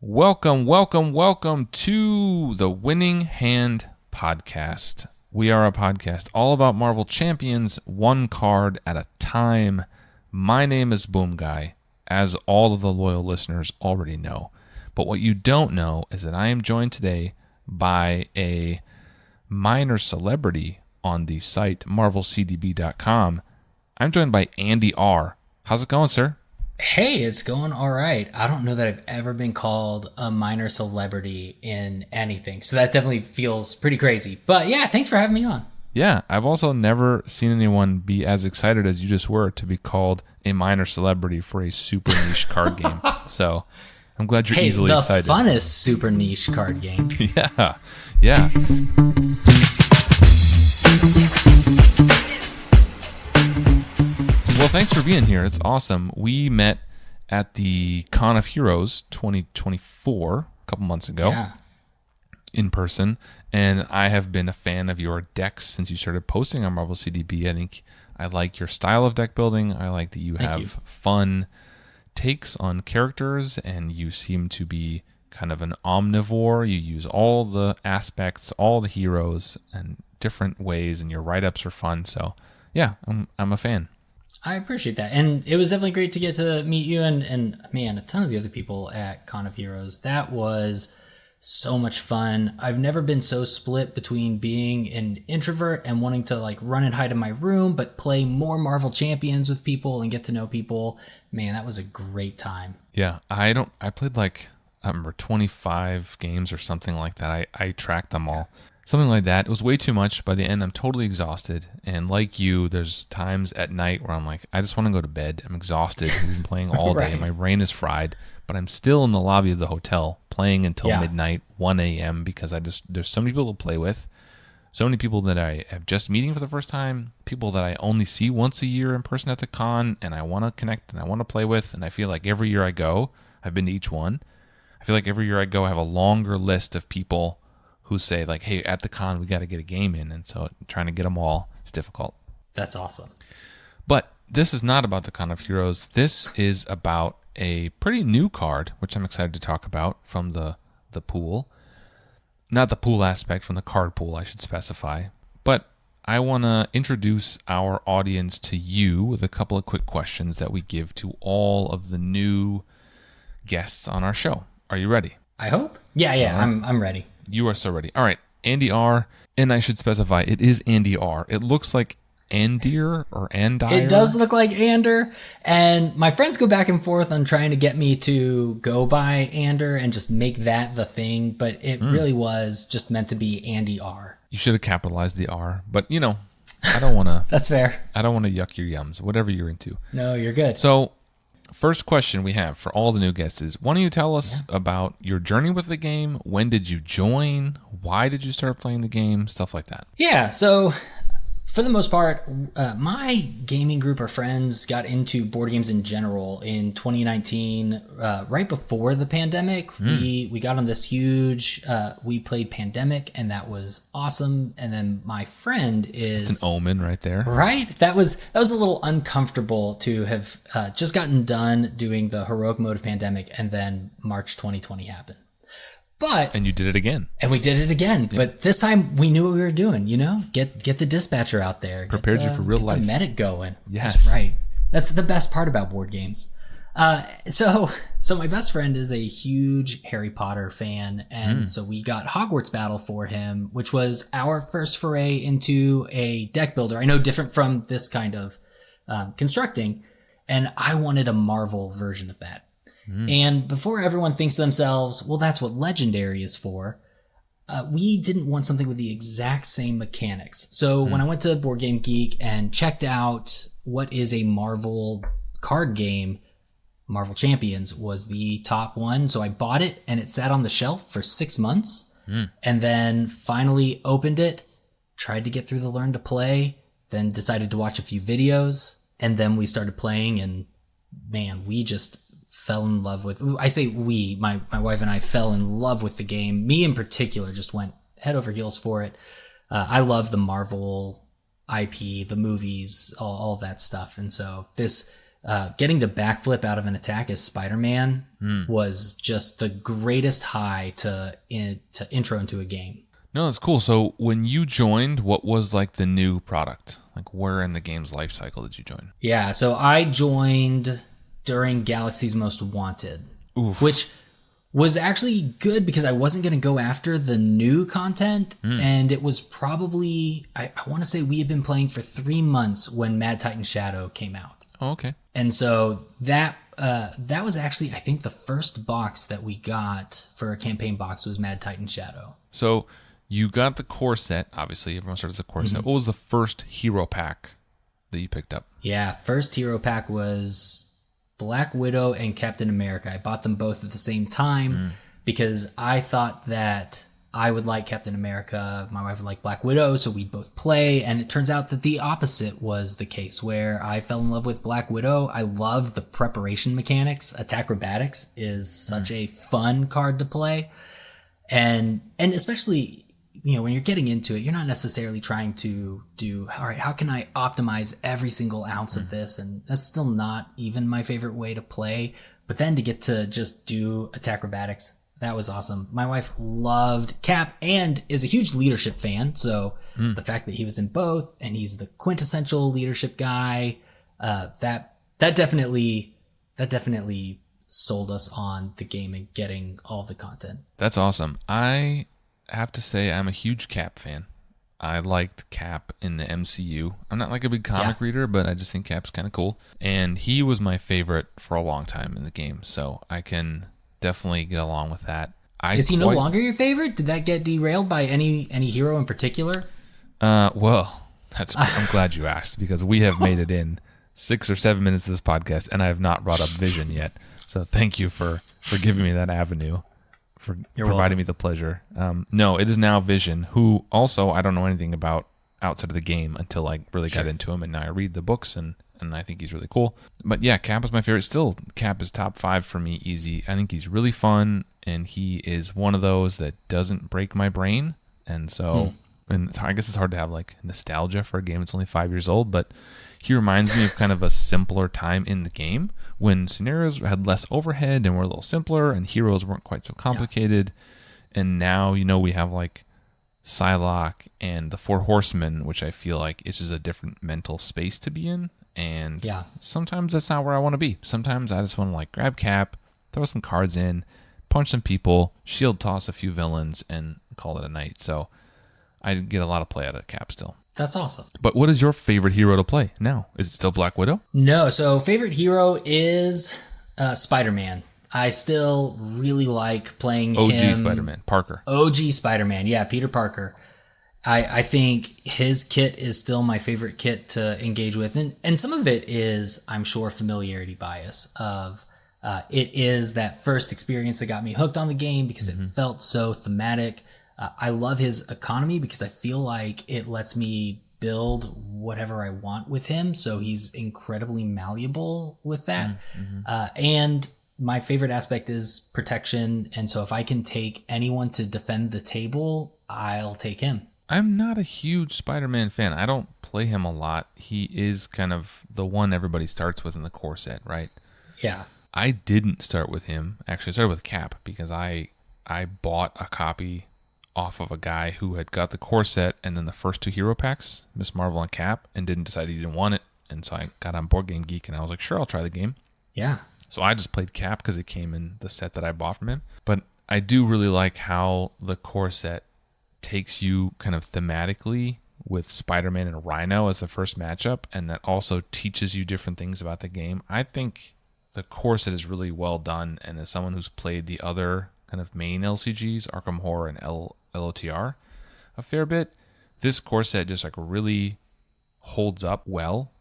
Welcome to the Winning Hand Podcast. We are a podcast all about Marvel Champions, one card at a time. My name is Boom Guy, as all of the loyal listeners already know. But what you don't know is that I am joined today by a minor celebrity on the site marvelcdb.com. I'm joined by Andyr. How's it going, sir? Hey, it's going all right. I don't know that I've ever been called a minor celebrity in anything, so that definitely feels pretty crazy. But yeah, thanks for having me on. Yeah, I've also never seen anyone be as excited as you just were to be called a minor celebrity for a super niche card game. So I'm glad you're easily excited. The funnest super niche card game. Yeah. Well, thanks for being here. It's awesome. We met at the Con of Heroes 2024 a couple months ago in person, and I have been a fan of your decks since you started posting on Marvel CDB. I think I like your style of deck building. I like that you have fun takes on characters, and you seem to be kind of an omnivore. You use all the aspects, all the heroes, and different ways, and your write-ups are fun. So, yeah, I'm a fan. I appreciate that. And it was definitely great to get to meet you and man, a ton of the other people at Con of Heroes. That was so much fun. I've never been so split between being an introvert and wanting to like run and hide in my room, but play more Marvel Champions with people and get to know people. Man, that was a great time. Yeah, I played like, I remember 25 games or something like that. I tracked them all. Something like that. It was way too much. By the end, I'm totally exhausted. And like you, there's times at night where I'm like, I just want to go to bed. I'm exhausted. I've been playing all day. My brain is fried. But I'm still in the lobby of the hotel playing until midnight, 1 a.m. because there's so many people to play with. So many people that I have just meeting for the first time. People that I only see once a year in person at the con. And I want to connect and I want to play with. And I feel like every year I go, I've been to each one. I feel like every year I go, I have a longer list of people who say like, hey, at the con, we got to get a game in. And so trying to get them all, it's difficult. That's awesome. But this is not about the Con of Heroes. This is about a pretty new card, which I'm excited to talk about from the pool. Not the pool aspect, from the card pool, I should specify. But I want to introduce our audience to you with a couple of quick questions that we give to all of the new guests on our show. Are you ready? I hope. Yeah, I'm ready. You are so ready. All right, Andyr, and I should specify, it is Andyr. It looks like Andyr or Andyr. It does look like Andyr, and my friends go back and forth on trying to get me to go by Andyr and just make that the thing, but it really was just meant to be Andyr. You should have capitalized the R, but you know, I don't want to. That's fair. I don't want to yuck your yums, whatever you're into. No, you're good. So, first question we have for all the new guests is, why don't you tell us about your journey with the game? When did you join? Why did you start playing the game? Stuff like that. Yeah, so for the most part, my gaming group of friends got into board games in general in 2019, right before the pandemic. We got on this huge, we played Pandemic, and that was awesome. And then my friend is... It's an omen right there. Right? That was a little uncomfortable to have just gotten done doing the heroic mode of Pandemic, and then March 2020 happened. And you did it again. And we did it again. Yeah. But this time we knew what we were doing, you know? Get the dispatcher out there. Prepared you for real life. Get the medic going. Yes. That's right. That's the best part about board games. So my best friend is a huge Harry Potter fan. And so we got Hogwarts Battle for him, which was our first foray into a deck builder. I know, different from this kind of constructing. And I wanted a Marvel version of that. And before everyone thinks to themselves, well, that's what Legendary is for, we didn't want something with the exact same mechanics. So when I went to Board Game Geek and checked out what is a Marvel card game, Marvel Champions was the top one. So I bought it, and it sat on the shelf for 6 months, and then finally opened it, tried to get through the learn to play, then decided to watch a few videos, and then we started playing, and man, we just fell in love with, I say we, my wife and I fell in love with the game. Me in particular just went head over heels for it. I love the Marvel IP, the movies, all of that stuff. And so this getting to backflip out of an attack as Spider-Man was just the greatest high to intro into a game. No, that's cool. So when you joined, what was like the new product? Like where in the game's life cycle did you join? Yeah, so I joined during Galaxy's Most Wanted, which was actually good because I wasn't going to go after the new content. And it was probably, I want to say we had been playing for 3 months when Mad Titan Shadow came out. Oh, okay. And so that was actually, I think the first box that we got for a campaign box was Mad Titan Shadow. So you got the core set, obviously. Everyone starts with the core set. What was the first hero pack that you picked up? Yeah, first hero pack was Black Widow and Captain America. I bought them both at the same time because I thought that I would like Captain America, my wife would like Black Widow, so we'd both play. And it turns out that the opposite was the case, where I fell in love with Black Widow. I love the preparation mechanics. Attack-Robatics is such a fun card to play. And especially, you know, when you're getting into it, you're not necessarily trying to do, all right, how can I optimize every single ounce of this? And that's still not even my favorite way to play. But then to get to just do Attack-Robatics, that was awesome. My wife loved Cap and is a huge leadership fan. So the fact that he was in both and he's the quintessential leadership guy, that definitely sold us on the game and getting all the content. That's awesome. I have to say I'm a huge Cap fan. I liked Cap in the MCU. I'm not like a big comic reader, but I just think Cap's kind of cool. And he was my favorite for a long time in the game. So I can definitely get along with that. Is he no longer your favorite? Did that get derailed by any hero in particular? Well, I'm glad you asked, because we have made it in 6 or 7 minutes of this podcast, and I have not brought up Vision yet. So thank you for giving me that avenue, for providing me the pleasure. No, it is now Vision, who also I don't know anything about outside of the game until I really got into him, and now I read the books and I think he's really cool. But yeah, Cap is my favorite. Still, Cap is top 5 for me, easy. I think he's really fun, and he is one of those that doesn't break my brain. And so, and I guess it's hard to have like nostalgia for a game that's only 5 years old, but he reminds me of kind of a simpler time in the game when scenarios had less overhead and were a little simpler, and heroes weren't quite so complicated. Yeah. And now, you know, we have like Psylocke and the Four Horsemen, which I feel like it's just a different mental space to be in. And sometimes that's not where I want to be. Sometimes I just want to like grab Cap, throw some cards in, punch some people, shield toss a few villains, and call it a night. So I get a lot of play out of Cap still. That's awesome. But what is your favorite hero to play now? Is it still Black Widow? No, so favorite hero is Spider-Man. I still really like playing OG him. Spider-Man, Parker. OG Spider-Man, yeah, Peter Parker. I think his kit is still my favorite kit to engage with. And some of it is, I'm sure, familiarity bias of it is that first experience that got me hooked on the game because it felt so thematic. I love his economy because I feel like it lets me build whatever I want with him. So he's incredibly malleable with that. And my favorite aspect is protection. And so if I can take anyone to defend the table, I'll take him. I'm not a huge Spider-Man fan. I don't play him a lot. He is kind of the one everybody starts with in the core set, right? Yeah. I didn't start with him. Actually, I started with Cap because I bought a copy off of a guy who had got the core set and then the first 2 hero packs, Miss Marvel and Cap, and decide he didn't want it. And so I got on Board Game Geek and I was like, sure, I'll try the game. Yeah. So I just played Cap because it came in the set that I bought from him. But I do really like how the core set takes you kind of thematically with Spider-Man and Rhino as the first matchup, and that also teaches you different things about the game. I think the core set is really well done, and as someone who's played the other kind of main LCGs, Arkham Horror and LOTR, a fair bit, this core set just like really holds up well.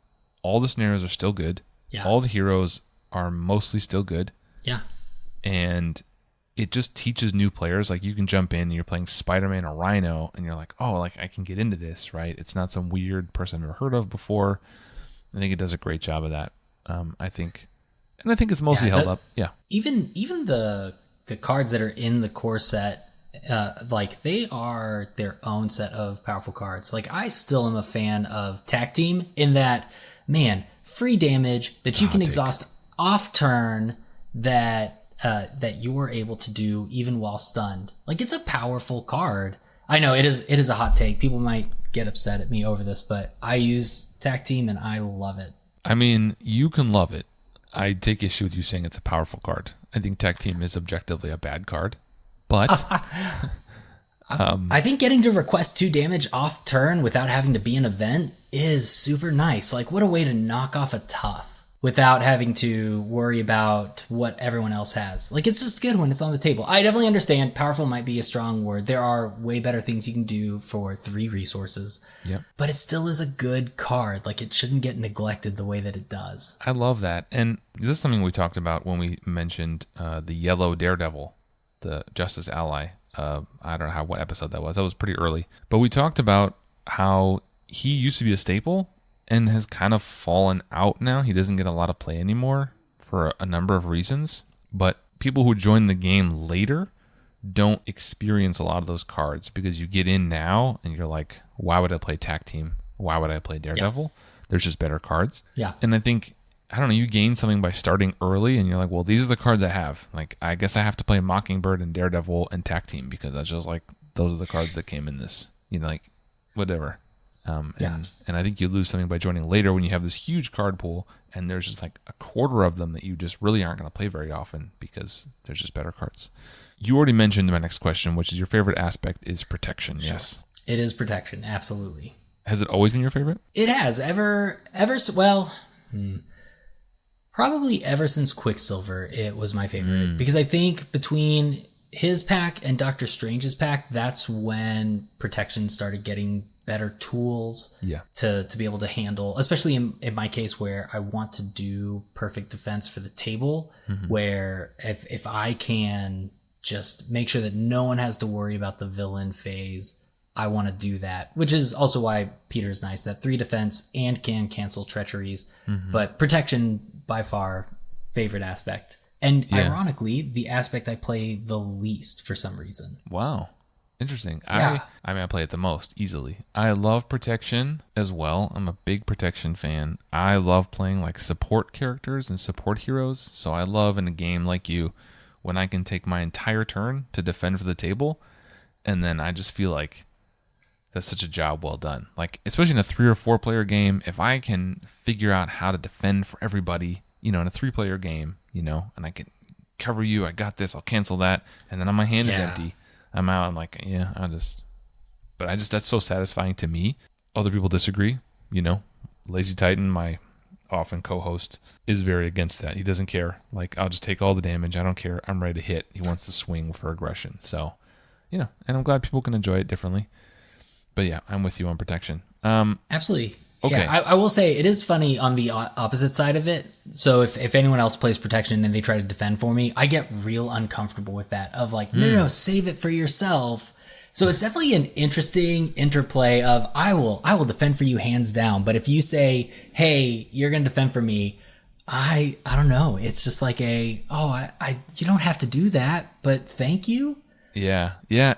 All the scenarios are still good. Yeah. All the heroes are mostly still good. Yeah. And it just teaches new players. Like you can jump in and you're playing Spider-Man or Rhino and you're like, oh, like I can get into this, right? It's not some weird person I've never heard of before. I think it does a great job of that. I think it's mostly held up. Yeah. Even the cards that are in the core set, like they are their own set of powerful cards. Like I still am a fan of Tag Team in that, man, free damage that you can take. exhaust off turn that you're able to do even while stunned. Like, it's a powerful card. I know it is a hot take. People might get upset at me over this, but I use Tac Team and I love it. I mean, you can love it. I take issue with you saying it's a powerful card. I think Tac Team is objectively a bad card, but I think getting to request 2 damage off turn without having to be an event is super nice. Like, what a way to knock off a tough without having to worry about what everyone else has. Like, it's just good when it's on the table. I definitely understand powerful might be a strong word. There are way better things you can do for 3 resources. Yep. But it still is a good card. Like, it shouldn't get neglected the way that it does. I love that. And this is something we talked about when we mentioned the yellow Daredevil, the Justice Ally. I don't know what episode that was. That was pretty early. But we talked about how he used to be a staple and has kind of fallen out now. He doesn't get a lot of play anymore for a number of reasons. But people who join the game later don't experience a lot of those cards because you get in now and you're like, why would I play Tac Team? Why would I play Daredevil? Yeah. There's just better cards. Yeah. And I think, I don't know, you gain something by starting early and you're like, well, these are the cards I have. Like, I guess I have to play Mockingbird and Daredevil and Tac Team because that's just like, those are the cards that came in this, like, whatever. And I think you lose something by joining later when you have this huge card pool and there's just like a quarter of them that you just really aren't going to play very often because there's just better cards. You already mentioned my next question, which is your favorite aspect is protection. Sure. Yes. It is protection. Absolutely. Has it always been your favorite? It has. Probably ever since Quicksilver, it was my favorite because I think between his pack and Doctor Strange's pack, that's when protection started getting better tools to be able to handle, especially in my case where I want to do perfect defense for the table, where if I can just make sure that no one has to worry about the villain phase, I want to do that, which is also why Peter's nice, that 3 defense and can cancel treacheries, but protection by far favorite aspect. And ironically, the aspect I play the least for some reason. Wow. Interesting. Yeah. I play it the most easily. I love protection as well. I'm a big protection fan. I love playing like support characters and support heroes. So I love in a game like you when I can take my entire turn to defend for the table. And then I just feel like that's such a job well done. Like, especially in a 3 or 4 player game, if I can figure out how to defend for everybody, in a 3-player game, and I can cover you, I got this, I'll cancel that, and then my hand is empty. I'm out. I'm like, that's so satisfying to me. Other people disagree, Lazy Titan, my often co-host, is very against that. He doesn't care. Like, I'll just take all the damage. I don't care. I'm ready to hit. He wants to swing for aggression. So, and I'm glad people can enjoy it differently. But yeah, I'm with you on protection. Absolutely. Okay. Yeah, I will say it is funny on the opposite side of it. So if anyone else plays protection and they try to defend for me, I get real uncomfortable with that of like, no, save it for yourself. So it's definitely an interesting interplay of I will defend for you hands down. But if you say, hey, you're going to defend for me, I don't know. It's just like you don't have to do that, but thank you. Yeah,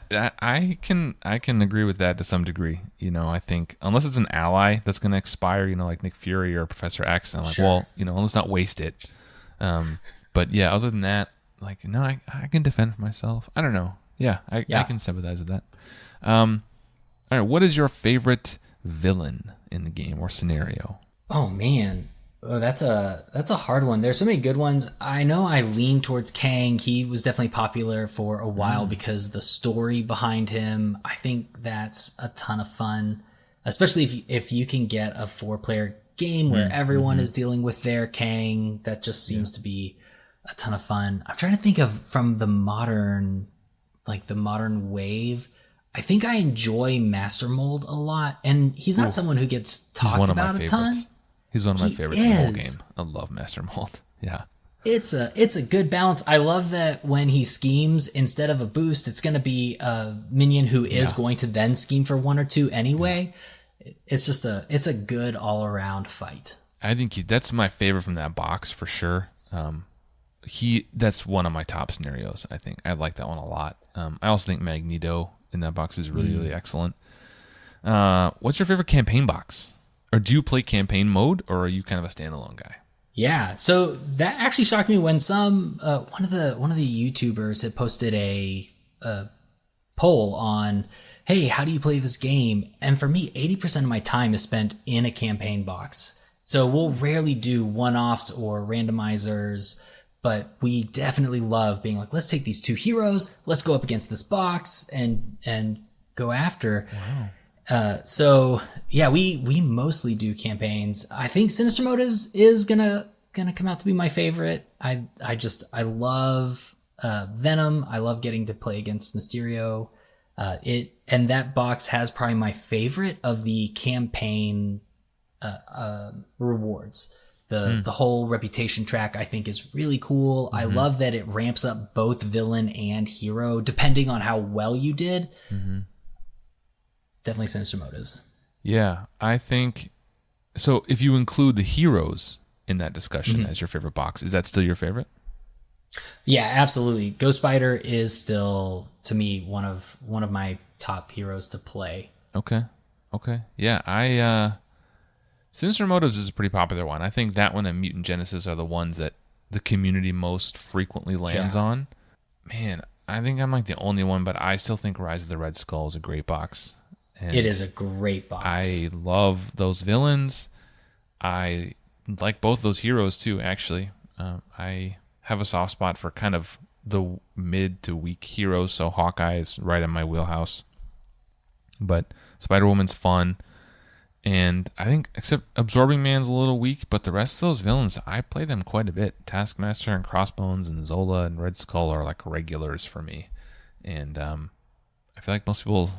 I can agree with that to some degree. I think unless it's an ally that's going to expire, like Nick Fury or Professor X, I'm like, well, let's not waste it. But yeah, other than that, like, no, I can defend for myself. I don't know. Yeah, I can sympathize with that. All right, what is your favorite villain in the game or scenario? Oh man. Oh, that's a hard one. There's so many good ones. I know I lean towards Kang. He was definitely popular for a while because the story behind him, I think that's a ton of fun, especially if you can get a 4-player game where everyone is dealing with their Kang. That just seems to be a ton of fun. I'm trying to think of from the modern wave. I think I enjoy Master Mold a lot, and he's not someone who gets talked about a ton. He's one of my favorites in the whole game. I love Master Mold. Yeah. It's a good balance. I love that when he schemes, instead of a boost, it's going to be a minion who is going to then scheme for 1 or 2 anyway. It's a good all around fight. I think that's my favorite from that box for sure. That's one of my top scenarios. I think I like that one a lot. I also think Magneto in that box is really, really excellent. What's your favorite campaign box? Or do you play campaign mode, or are you kind of a standalone guy? Yeah, so that actually shocked me when one of the YouTubers had posted a poll on, hey, how do you play this game? And for me, 80% of my time is spent in a campaign box. So we'll rarely do one-offs or randomizers, but we definitely love being like, let's take these two heroes, let's go up against this box and go after. Wow. So yeah, we mostly do campaigns. I think Sinister Motives is gonna come out to be my favorite. I love Venom. I love getting to play against Mysterio. And that box has probably my favorite of the campaign rewards. The whole reputation track I think is really cool. I love that it ramps up both villain and hero depending on how well you did. Definitely Sinister Motives. Yeah, I think so. If you include the heroes in that discussion as your favorite box, is that still your favorite? Yeah, absolutely. Ghost Spider is still, to me, one of my top heroes to play. Okay. Yeah, Sinister Motives is a pretty popular one. I think that one and Mutant Genesis are the ones that the community most frequently lands on. Man, I think I'm like the only one, but I still think Rise of the Red Skull is a great box. And it is a great box. I love those villains. I like both those heroes too, actually. I have a soft spot for kind of the mid to weak heroes, so Hawkeye is right in my wheelhouse. But Spider-Woman's fun. And I think, except Absorbing Man's a little weak, but the rest of those villains, I play them quite a bit. Taskmaster and Crossbones and Zola and Red Skull are like regulars for me. And I feel like most people...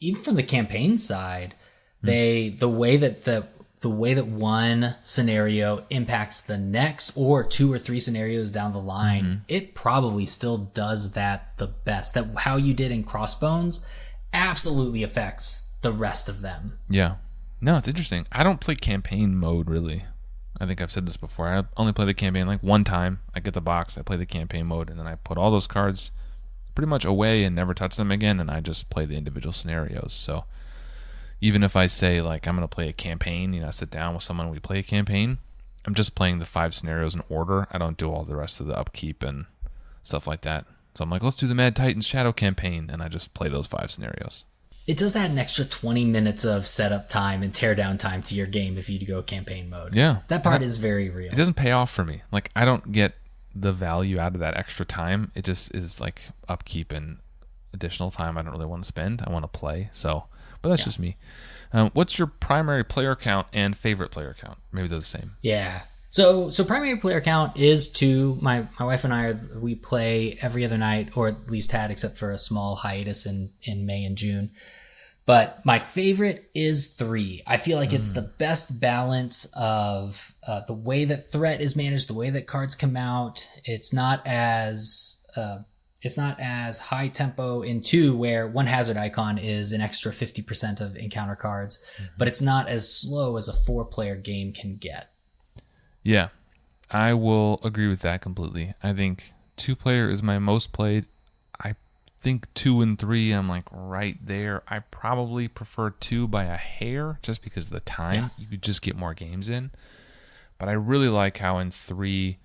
Even from the campaign side, the way that one scenario impacts the next or two or three scenarios down the line, it probably still does that the best. That how you did in Crossbones absolutely affects the rest of them. Yeah. No, it's interesting. I don't play campaign mode really. I think I've said this before. I only play the campaign like one time. I get the box, I play the campaign mode, and then I put all those cards pretty much away and never touch them again, and I just play the individual scenarios. So even if I say like I'm going to play a campaign, I sit down with someone, we play a campaign, I'm just playing the 5 scenarios in order. I don't do all the rest of the upkeep and stuff like that. So I'm like, let's do the Mad Titans Shadow campaign, and I just play those 5 scenarios. It does add an extra 20 minutes of setup time and teardown time to your game if you go campaign mode. Yeah. That part is very real. It doesn't pay off for me. Like, I don't get the value out of that extra time. It just is like upkeep and additional time I don't really want to spend. I want to play. So, but that's just me. What's your primary player count and favorite player count? Maybe they're the same. Yeah. So primary player count is 2. My wife and I we play every other night, or at least had, except for a small hiatus in May and June. But my favorite is 3. I feel like it's the best balance of the way that threat is managed, the way that cards come out. It's not as high tempo in 2, where one hazard icon is an extra 50% of encounter cards, but it's not as slow as a 4-player game can get. Yeah, I will agree with that completely. I think 2-player is my most played. I think 2 and 3, I'm like right there. I probably prefer 2 by a hair just because of the time. You could just get more games in. But I really like how in 3,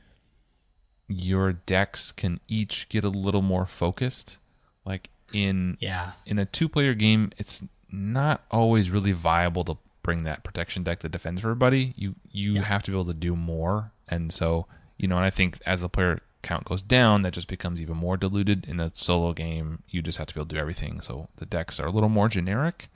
your decks can each get a little more focused. Like in a 2-player game, it's not always really viable to bring that protection deck that defends for everybody. You have to be able to do more. And so, and I think as the player count goes down, that just becomes even more diluted. In a solo game, you just have to be able to do everything. So the decks are a little more generic.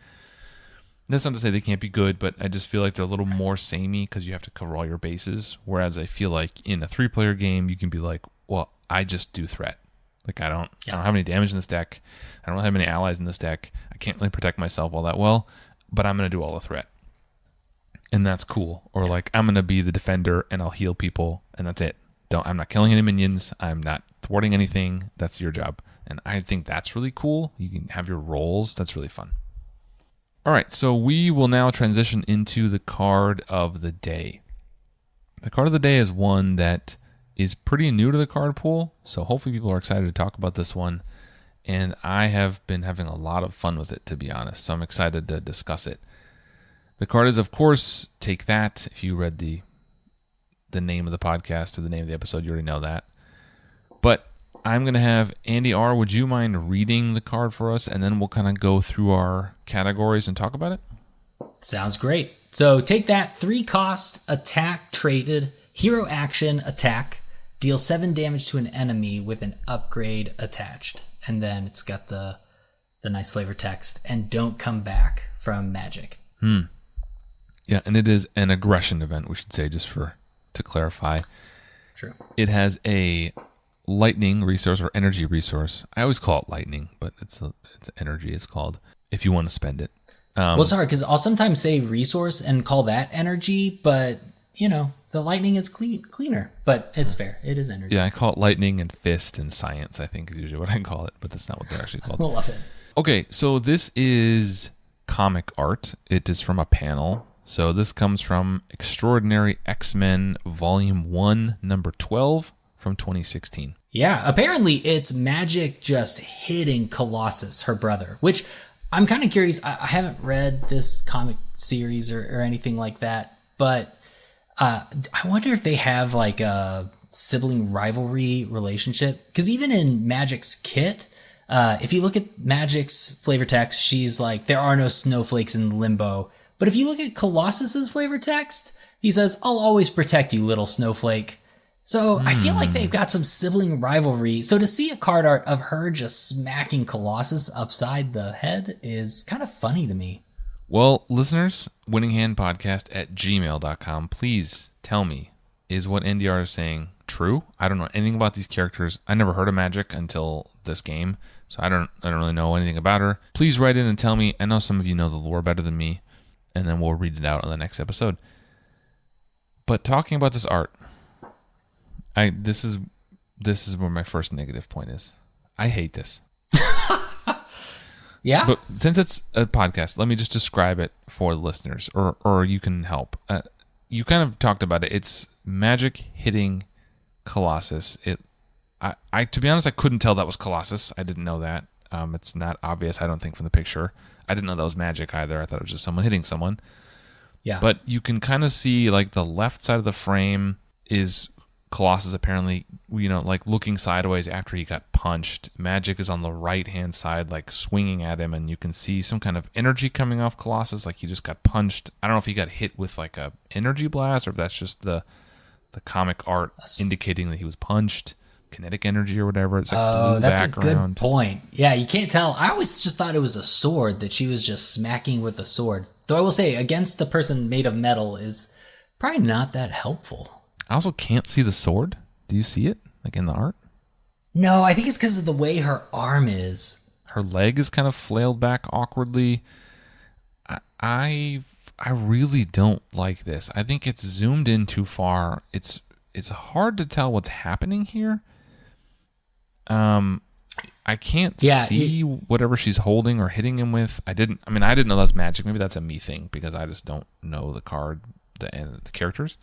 That's not to say they can't be good, but I just feel like they're a little more samey because you have to cover all your bases. Whereas I feel like in a 3-player game, you can be like, well, I just do threat. Like I don't have any damage in this deck. I don't have any allies in this deck. I can't really protect myself all that well, but I'm going to do all the threat. And that's cool. Or like I'm going to be the defender and I'll heal people and that's it. I'm not killing any minions. I'm not thwarting anything. That's your job. And I think that's really cool. You can have your roles. That's really fun. All right, so we will now transition into the card of the day. The card of the day is one that is pretty new to the card pool, so hopefully people are excited to talk about this one. And I have been having a lot of fun with it, to be honest, so I'm excited to discuss it. The card is, of course, Take That. If you read the name of the podcast or the name of the episode, you already know that. But I'm going to have Andyr, would you mind reading the card for us? And then we'll kind of go through our categories and talk about it. Sounds great. So Take That, 3 cost, attack traded, hero action, attack, deal 7 damage to an enemy with an upgrade attached. And then it's got the nice flavor text, and don't come back from magic. Yeah, and it is an aggression event, we should say, just to clarify. True. It has a lightning resource or energy resource. I always call it lightning, but it's energy, it's called, if you want to spend it. Well, it's hard because I'll sometimes say resource and call that energy, but, the lightning is cleaner. But it's fair. It is energy. Yeah, I call it lightning and fist and science, I think is usually what I call it, but that's not what they're actually called. I love it. Okay, so this is comic art. It is from a panel. So this comes from Extraordinary X-Men Volume 1, number 12 from 2016. Yeah, apparently it's Magic just hitting Colossus, her brother, which I'm kind of curious. I haven't read this comic series or anything like that, but I wonder if they have like a sibling rivalry relationship. Because even in Magic's kit, if you look at Magic's flavor text, she's like, there are no snowflakes in limbo. But if you look at Colossus's flavor text, he says, I'll always protect you, little snowflake. So I feel like they've got some sibling rivalry. So to see a card art of her just smacking Colossus upside the head is kind of funny to me. Well, listeners, winninghandpodcast@gmail.com, please tell me, is what Andyr is saying true? I don't know anything about these characters. I never heard of Magic until this game, so I don't really know anything about her. Please write in and tell me. I know some of you know the lore better than me, and then we'll read it out on the next episode. But talking about this art, this is where my first negative point is. I hate this. Yeah. But since it's a podcast, let me just describe it for the listeners, or you can help. You kind of talked about it. It's Magic hitting Colossus. I to be honest, I couldn't tell that was Colossus. I didn't know that. It's not obvious, I don't think, from the picture. I didn't know that was Magic either. I thought it was just someone hitting someone. Yeah. But you can kind of see like the left side of the frame is Colossus apparently, like looking sideways after he got punched. Magic is on the right-hand side, like swinging at him, and you can see some kind of energy coming off Colossus, like he just got punched. I don't know if he got hit with like a energy blast, or if that's just the comic art indicating that he was punched. Kinetic energy or whatever. It's like blue that's background. A good point. Yeah, you can't tell. I always just thought it was a sword that she was just smacking with a sword. Though I will say, against a person made of metal is probably not that helpful. I also can't see the sword. Do you see it, like in the art? No, I think it's because of the way her arm is. Her leg is kind of flailed back awkwardly. I really don't like this. I think it's zoomed in too far. It's hard to tell what's happening here. I can't see whatever she's holding or hitting him with. I didn't know that's Magic. Maybe that's a me thing because I just don't know the card, the characters.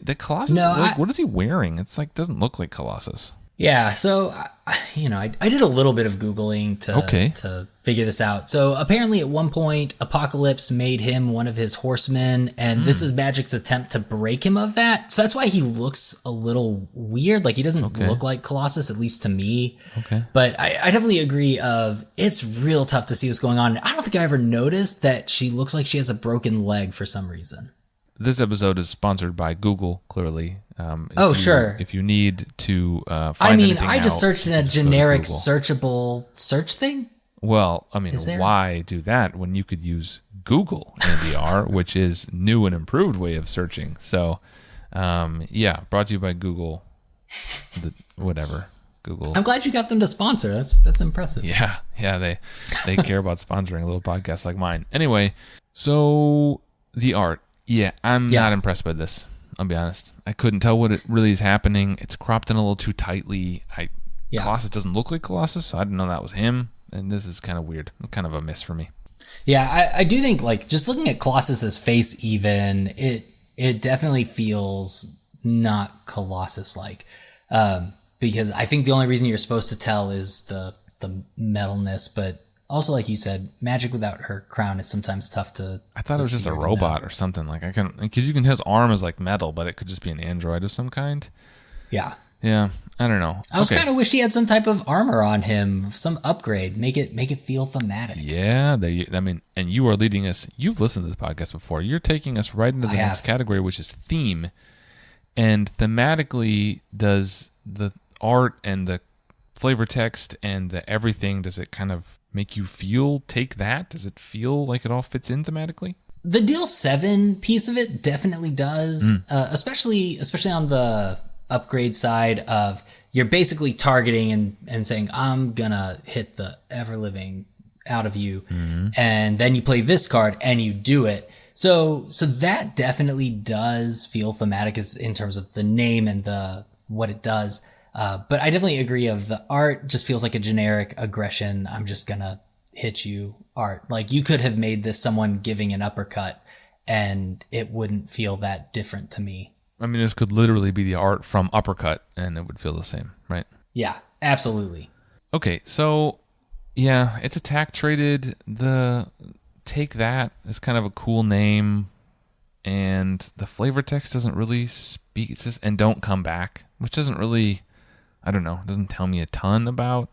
The Colossus. What is he wearing? It's like doesn't look like Colossus. Yeah, so I did a little bit of Googling to figure this out. So apparently at one point, Apocalypse made him one of his horsemen, and this is Magic's attempt to break him of that. So that's why he looks a little weird. Like he doesn't look like Colossus, at least to me. Okay. But I definitely agree it's real tough to see what's going on. I don't think I ever noticed that she looks like she has a broken leg for some reason. This episode is sponsored by Google, clearly. Sure. If you need to find anything I just out, searched in a generic searchable search thing. Well, why do that when you could use Google Andyr, which is new and improved way of searching? So, brought to you by Google. Google. I'm glad you got them to sponsor. That's impressive. Yeah, they care about sponsoring a little podcast like mine. Anyway, so the art. Yeah, I'm not impressed by this. I'll be honest. I couldn't tell what it really is happening. It's cropped in a little too tightly. Colossus doesn't look like Colossus, so I didn't know that was him. And this is kind of weird. It's kind of a miss for me. Yeah, I do think, like, just looking at Colossus's face even, it definitely feels not Colossus-like. Because I think the only reason you're supposed to tell is the metalness, but Also, like you said, magic without her crown is sometimes tough to. I thought it was just a robot or something. Like I can, because you can, his arm is like metal, but it could just be an android of some kind. Yeah. Yeah, I don't know. I was kind of wish he had some type of armor on him, some upgrade, make it feel thematic. Yeah, I mean, and you are leading us. You've listened to this podcast before. You're taking us right into the next category, which is theme. And thematically, does the art and the flavor text and the everything, does it kind of make you take that? Does it feel like it all fits in thematically? The Deal 7 piece of it definitely does, especially on the upgrade side of you're basically targeting and saying, I'm gonna hit the ever-living out of you, and then you play this card and you do it. So that definitely does feel thematic in terms of the name and what it does. But I definitely agree of the art just feels like a generic aggression. I'm just gonna hit you art. Like you could have made this someone giving an uppercut and it wouldn't feel that different to me. I mean, this could literally be the art from Uppercut, and it would feel the same, right? Yeah, absolutely. Okay, so, yeah, it's attack traded. Take That is kind of a cool name, and the flavor text doesn't really speak. It's just, and Don't Come Back, which doesn't really, I don't know, doesn't tell me a ton about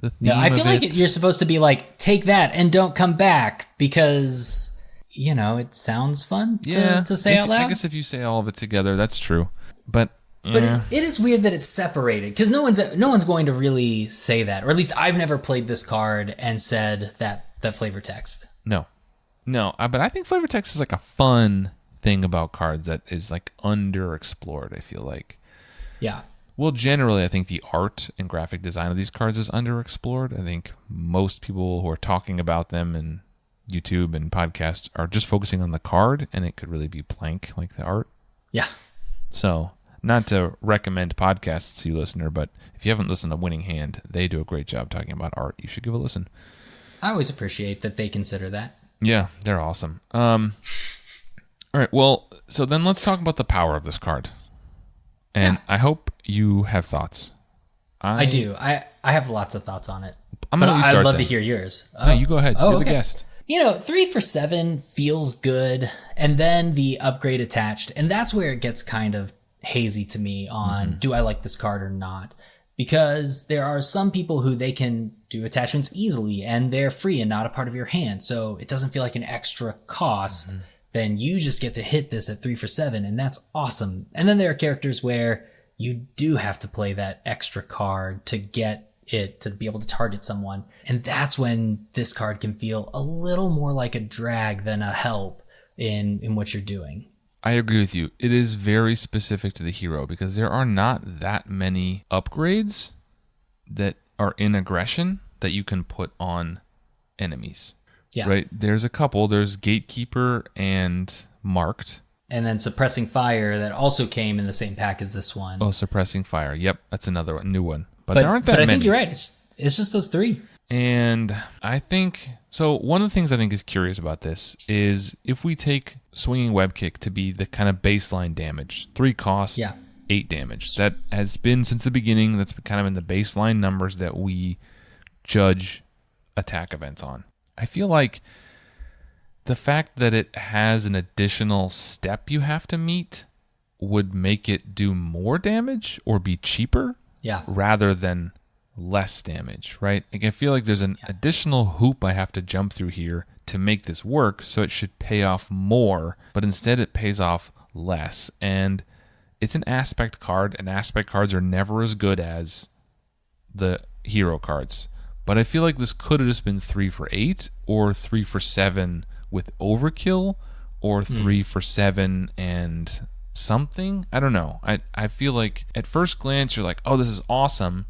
the theme. No, I feel like you're supposed to be like, take that and don't come back, because... it sounds fun to say out loud. I guess if you say all of it together, that's true. But it is weird that it's separated because no one's going to really say that, or at least I've never played this card and said that flavor text. No, but I think flavor text is like a fun thing about cards that is like underexplored. I feel like. Yeah. Well, generally, I think the art and graphic design of these cards is underexplored. I think most people who are talking about them and YouTube and podcasts are just focusing on the card, and it could really be blank like the art. Yeah. So, not to recommend podcasts to you, listener, but if you haven't listened to Winning Hand, they do a great job talking about art. You should give a listen. I always appreciate that they consider that. Yeah, they're awesome. All right, well, so then let's talk about the power of this card. And I hope you have thoughts. I do. I have lots of thoughts on it. But I'd love to hear yours. No, you go ahead. You're the guest. 3 for 7 feels good, and then the upgrade attached, and that's where it gets kind of hazy to me on do I like this card or not, because there are some people who they can do attachments easily and they're free and not a part of your hand, so it doesn't feel like an extra cost. Then you just get to hit this at 3 for 7, and that's awesome. And then there are characters where you do have to play that extra card to get it to be able to target someone, and that's when this card can feel a little more like a drag than a help in what you're doing. I agree with you. It is very specific to the hero because there are not that many upgrades that are in aggression that you can put on enemies. Yeah. Right? There's a couple. There's Gatekeeper and Marked. And then Suppressing Fire that also came in the same pack as this one. Oh, Suppressing Fire. Yep, that's another one, new one. But there aren't that many. But I think you're right. It's just those 3. And I think... So one of the things I think is curious about this is if we take Swinging Web Kick to be the kind of baseline damage, 3 cost, 8 damage. That has been since the beginning. That's kind of in the baseline numbers that we judge attack events on. I feel like the fact that it has an additional step you have to meet would make it do more damage or be cheaper rather than less damage, right? Like I feel like there's an additional hoop I have to jump through here to make this work, so it should pay off more, but instead it pays off less. And it's an aspect card, and aspect cards are never as good as the hero cards. But I feel like this could have just been 3 for 8 or 3 for 7 with overkill or 3 for 7 and something. I don't know. I feel like at first glance you're like, oh, this is awesome.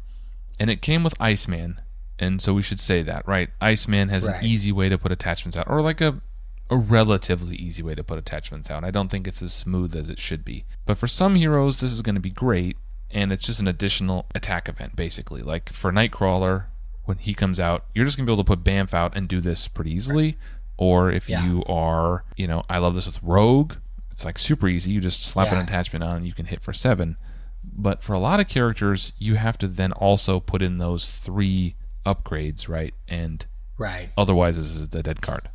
And it came with Iceman. And so we should say that, right? Iceman has an easy way to put attachments out, or like a relatively easy way to put attachments out. I don't think it's as smooth as it should be. But for some heroes, this is going to be great. And it's just an additional attack event, basically. Like for Nightcrawler, when he comes out, you're just going to be able to put Bamf out and do this pretty easily. Or if you are, I love this with Rogue. It's like super easy. You just slap an attachment on and you can hit for 7. But for a lot of characters, you have to then also put in those 3 upgrades, right? And Right. Otherwise, this is a dead card.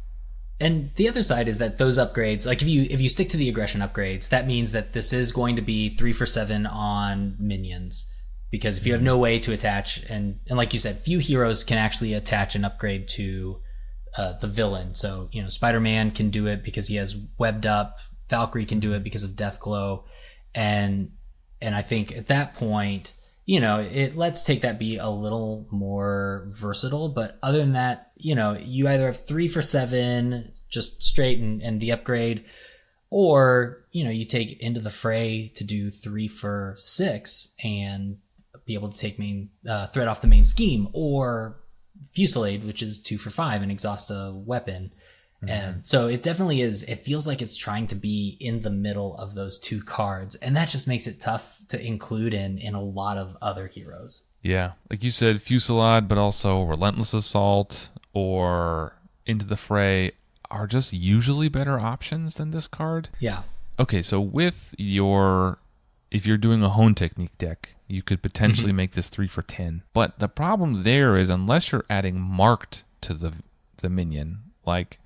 And the other side is that those upgrades, like if you stick to the aggression upgrades, that means that this is going to be 3 for 7 on minions. Because if you have no way to attach, and like you said, few heroes can actually attach an upgrade to the villain. So, Spider-Man can do it because he has webbed up. Valkyrie can do it because of Deathglow. And I think at that point, let's take that be a little more versatile. But other than that, you either have 3 for 7, just straight and the upgrade, or, you take Into the Fray to do 3 for 6 and be able to take threat off the main scheme, or Fusillade, which is 2 for 5 and exhaust a weapon. And so it definitely is, it feels like it's trying to be in the middle of those two cards. And that just makes it tough to include in a lot of other heroes. Yeah. Like you said, Fusillade, but also Relentless Assault or Into the Fray are just usually better options than this card. Yeah. Okay, so if you're doing a Hone Technique deck, you could potentially make this 3 for 10. But the problem there is, unless you're adding Marked to the minion, like,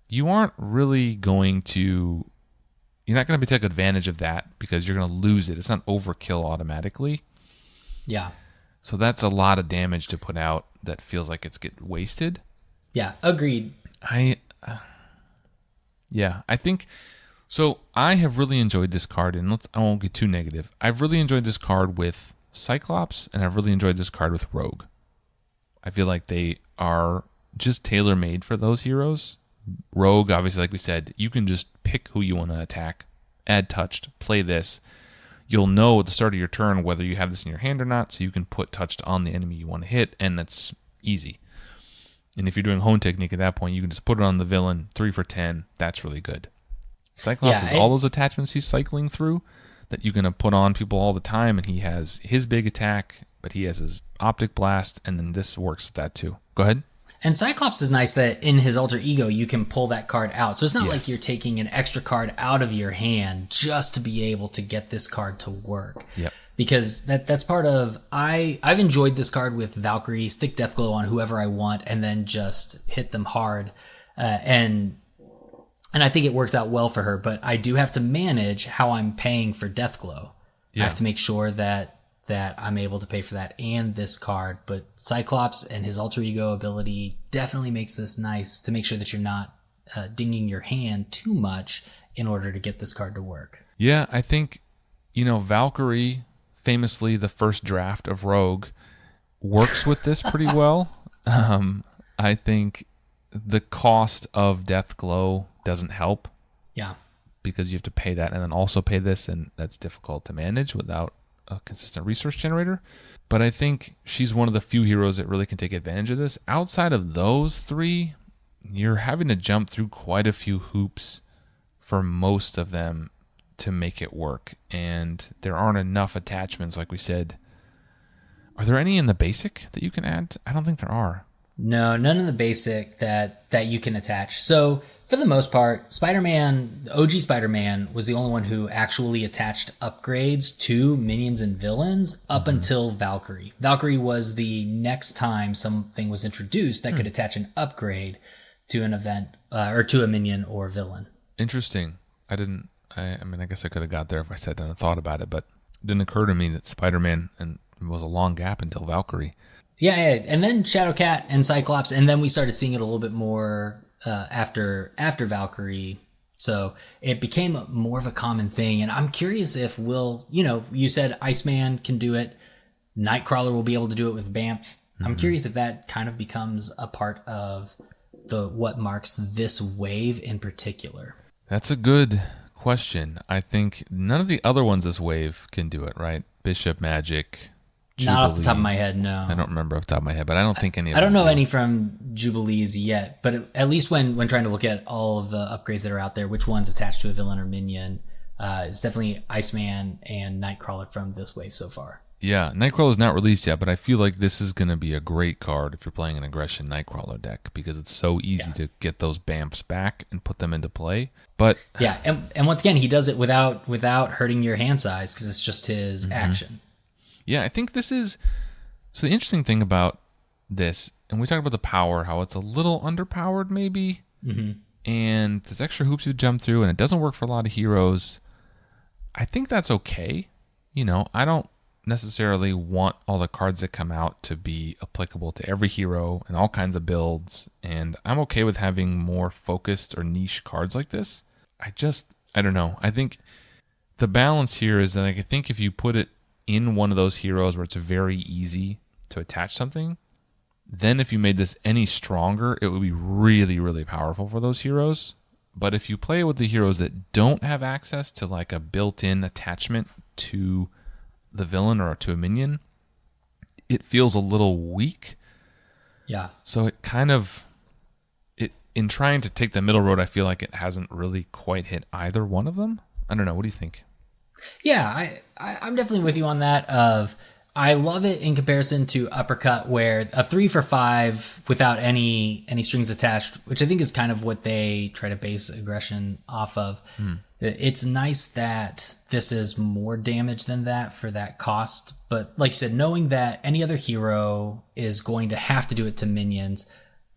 you aren't really going to... You're not going to take advantage of that because you're going to lose it. It's not overkill automatically. Yeah. So that's a lot of damage to put out that feels like it's get wasted. Yeah, agreed. I think... So I have really enjoyed this card, and I won't get too negative. I've really enjoyed this card with Cyclops, and I've really enjoyed this card with Rogue. I feel like they are just tailor-made for those heroes. Rogue, obviously, like we said, you can just pick who you want to attack, add touched, play this. You'll know at the start of your turn whether you have this in your hand or not, so you can put touched on the enemy you want to hit, and that's easy. And if you're doing Hone Technique at that point, you can just put it on the villain, 3 for 10. That's really good. Cyclops has all those attachments he's cycling through that you're going to put on people all the time, and he has his big attack, but he has his Optic Blast, and then this works with that too. Go ahead. And Cyclops is nice that in his alter ego, you can pull that card out. So it's not like you're taking an extra card out of your hand just to be able to get this card to work. Yep. Because that's part of... I've enjoyed this card with Valkyrie, stick Deathglow on whoever I want, and then just hit them hard. And I think it works out well for her, but I do have to manage how I'm paying for Deathglow. I have to make sure that I'm able to pay for that and this card. But Cyclops and his alter ego ability definitely makes this nice to make sure that you're not dinging your hand too much in order to get this card to work. Yeah, I think, Valkyrie, famously the first draft of Rogue, works with this pretty well. I think the cost of Deathglow doesn't help. Yeah. Because you have to pay that and then also pay this, and that's difficult to manage without a consistent resource generator. But I think she's one of the few heroes that really can take advantage of this. Outside of those three, you're having to jump through quite a few hoops for most of them to make it work. And there aren't enough attachments, like we said. Are there any in the basic that you can add? I don't think there are. No, none in the basic that you can attach. So for the most part, Spider-Man, the OG Spider-Man, was the only one who actually attached upgrades to minions and villains up until Valkyrie. Valkyrie was the next time something was introduced that could attach an upgrade to an event or to a minion or villain. Interesting. I guess I could have got there if I sat down and thought about it, but it didn't occur to me that Spider-Man was a long gap until Valkyrie. Yeah, and then Shadowcat and Cyclops, and then we started seeing it a little bit more after Valkyrie. So it became more of a common thing, and I'm curious if you said Iceman can do it, Nightcrawler will be able to do it with Bamf. Mm-hmm. I'm curious if that kind of becomes a part of what marks this wave in particular. That's a good question. I think none of the other ones this wave can do it, right? Bishop Magic, Jubilee. Not off the top of my head, no. I don't remember off the top of my head, but I don't think any of them. I don't know any from Jubilees yet, but at least when trying to look at all of the upgrades that are out there, which one's attached to a villain or minion, it's definitely Iceman and Nightcrawler from this wave so far. Yeah, Nightcrawler's not released yet, but I feel like this is going to be a great card if you're playing an aggression Nightcrawler deck because it's so easy to get those Bamfs back and put them into play. But yeah, and once again, he does it without hurting your hand size because it's just his action. Yeah, I think this is... So the interesting thing about this And we talked about the power, how it's a little underpowered maybe. And there's extra hoops you jump through, and it doesn't work for a lot of heroes. I think that's okay. I don't necessarily want all the cards that come out to be applicable to every hero and all kinds of builds. And I'm okay with having more focused or niche cards like this. I don't know. I think the balance here is that I think if you put it in one of those heroes where it's very easy to attach something, then if you made this any stronger, it would be really, really powerful for those heroes. But if you play with the heroes that don't have access to like a built-in attachment to the villain or to a minion, it feels a little weak. Yeah. So it kind of, in trying to take the middle road, I feel like it hasn't really quite hit either one of them. I don't know. What do you think? Yeah, I'm definitely with you on that. I love it in comparison to Uppercut, where a 3 for 5 without any strings attached, which I think is kind of what they try to base aggression off of. It's nice that this is more damage than that for that cost. But like you said, knowing that any other hero is going to have to do it to minions,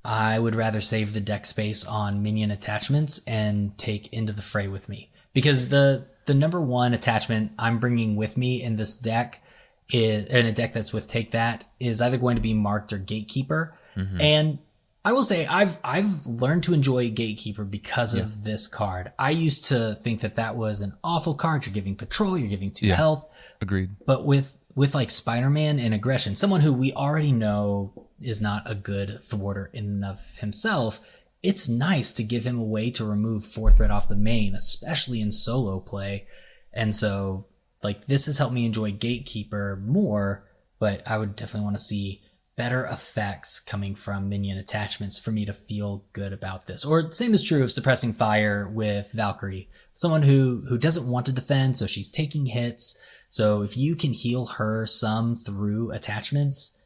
I would rather save the deck space on minion attachments and take Into the Fray with me. Because the number one attachment I'm bringing with me in this deck is, in a deck that's with Take That, is either going to be Marked or Gatekeeper. And I will say I've learned to enjoy Gatekeeper because of this card. I used to think that was an awful card. You're giving patrol, you're giving 2 health. Agreed. But with like Spider-Man and aggression, someone who we already know is not a good thwarter in and of himself, it's nice to give him a way to remove 4 threat off the main, especially in solo play. And so, like, this has helped me enjoy Gatekeeper more, but I would definitely want to see better effects coming from minion attachments for me to feel good about this. Or same is true of Suppressing Fire with Valkyrie, someone who doesn't want to defend, so she's taking hits. So if you can heal her some through attachments,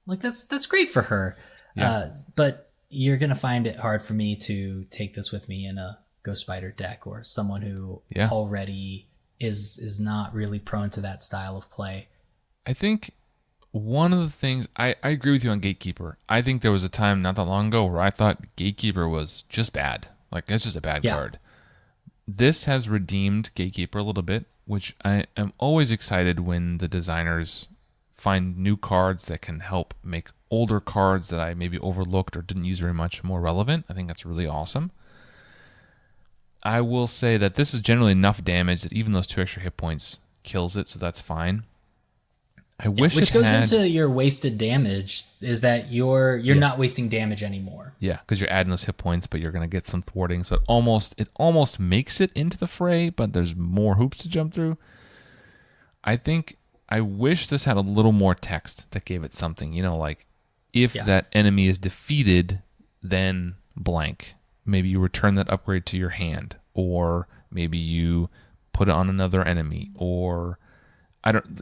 like that's great for her. But you're going to find it hard for me to take this with me in a Ghost Spider deck, or someone who already is not really prone to that style of play. I think one of the things, I agree with you on Gatekeeper. I think there was a time not that long ago where I thought Gatekeeper was just bad. Like, that's just a bad card. This has redeemed Gatekeeper a little bit, which I am always excited when the designers find new cards that can help make older cards that I maybe overlooked or didn't use very much more relevant. I think that's really awesome. I will say that this is generally enough damage that even those 2 extra hit points kills it, so that's fine. I wish which goes into your wasted damage, is that you're not wasting damage anymore. Yeah, because you're adding those hit points, but you're going to get some thwarting. So it almost makes it into the fray, but there's more hoops to jump through. I wish this had a little more text that gave it something. Like if that enemy is defeated, then blank. Maybe you return that upgrade to your hand, or maybe you put it on another enemy, or